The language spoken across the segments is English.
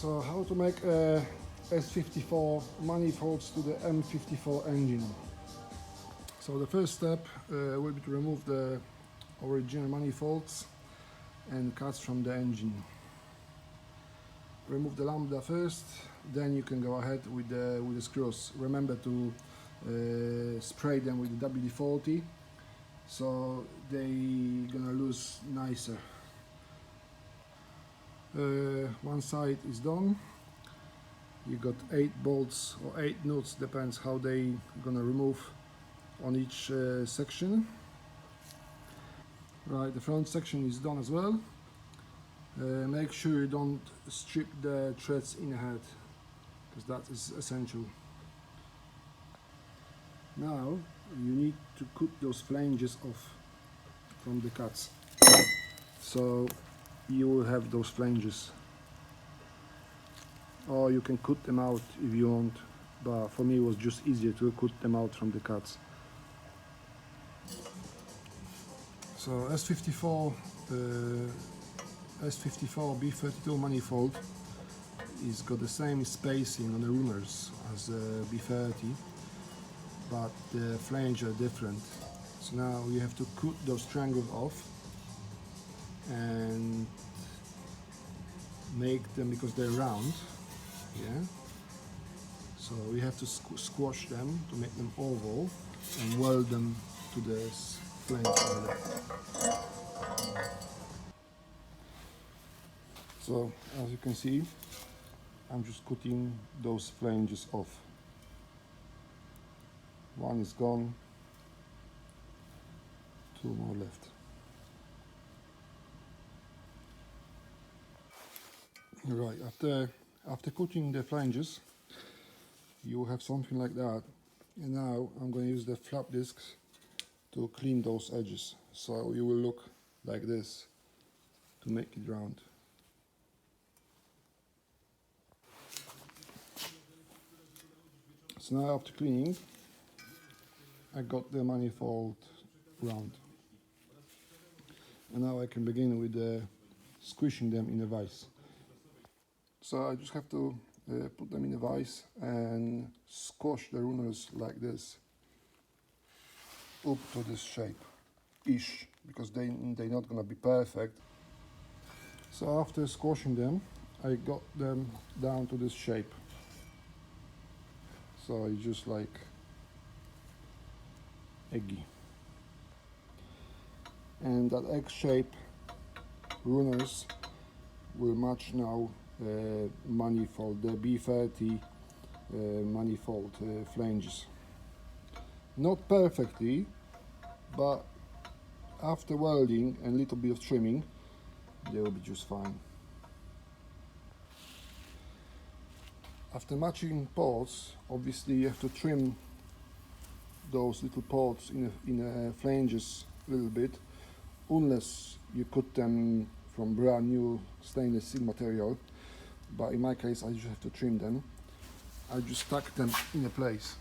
So how to make a S54 manifolds to the M54 engine. So the first step will be to remove the original manifolds and cuts from the engine. Remove the lambda first, then you can go ahead with the screws. Remember to spray them with the WD-40 so they gonna loose nicer. One side is done. You got 8 bolts or 8 nuts, depends how they gonna remove on each section. Right, the front section is done as well. Make sure you don't strip the threads in ahead, because that is essential. Now you need to cut those flanges off from the cuts, so you will have those flanges, or you can cut them out if you want, but for me it was just easier to cut them out from the cuts. So S54b32 manifold is got the same spacing on the runners as B30, but the flanges are different. So now you have to cut those triangles off and make them, because they're round, yeah. So we have to squash them to make them oval and weld them to the flange over there. So as you can see, I'm just cutting those flanges off. One is gone, 2 more left. Right, after cutting the flanges, you will have something like that. And now I'm going to use the flap discs to clean those edges, so you will look like this to make it round. So now after cleaning, I got the manifold round, and now I can begin with squishing them in a vise. So I just have to put them in a vise and squash the runners like this up to this shape-ish, because they're not gonna be perfect. So after squashing them, I got them down to this shape. So it's just like eggy. And that egg shape runners will match now manifold, the B30 manifold flanges. Not perfectly, but after welding and a little bit of trimming, they will be just fine. After matching ports, obviously you have to trim those little ports in flanges a little bit, unless you cut them from brand new stainless steel material. But in my case, I just have to trim them. I just tuck them in a place,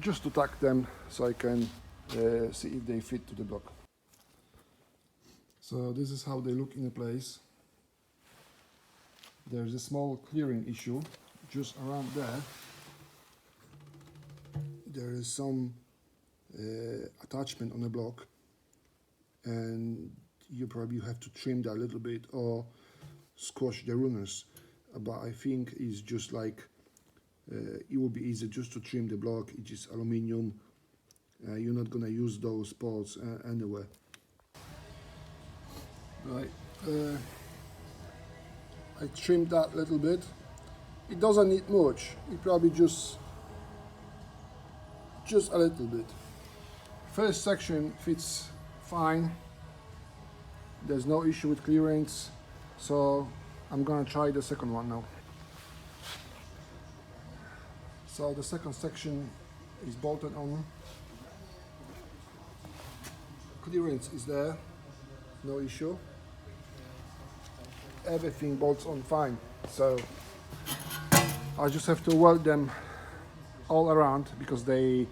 just to tuck them so I can see if they fit to the block. So this is how they look in a place. There's a small clearing issue just around there. There is some attachment on the block, and you probably have to trim that a little bit or squash the runners. But I think it's just like it will be easier just to trim the block. It's just aluminium. You're not gonna use those ports anywhere. Right. I trimmed that a little bit. It doesn't need much. It probably just a little bit. First section fits fine. There's no issue with clearance, so I'm gonna try the second one now. So the second section is bolted on. Clearance is there, no issue. Everything bolts on fine, so I just have to weld them all around, because they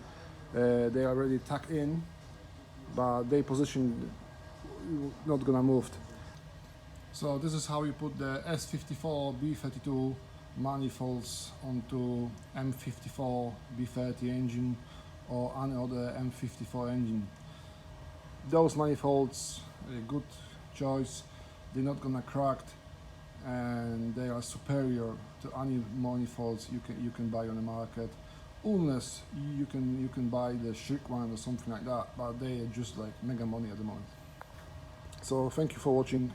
already tuck in, but they position not gonna move. So this is how you put the S54b32 manifolds onto M54b30 engine or any other M54 engine. Those manifolds, a good choice. They're not gonna crack, and they are superior to any manifolds you can buy on the market, unless you can buy the Schick one or something like that, but they are just like mega money at the moment. So thank you for watching.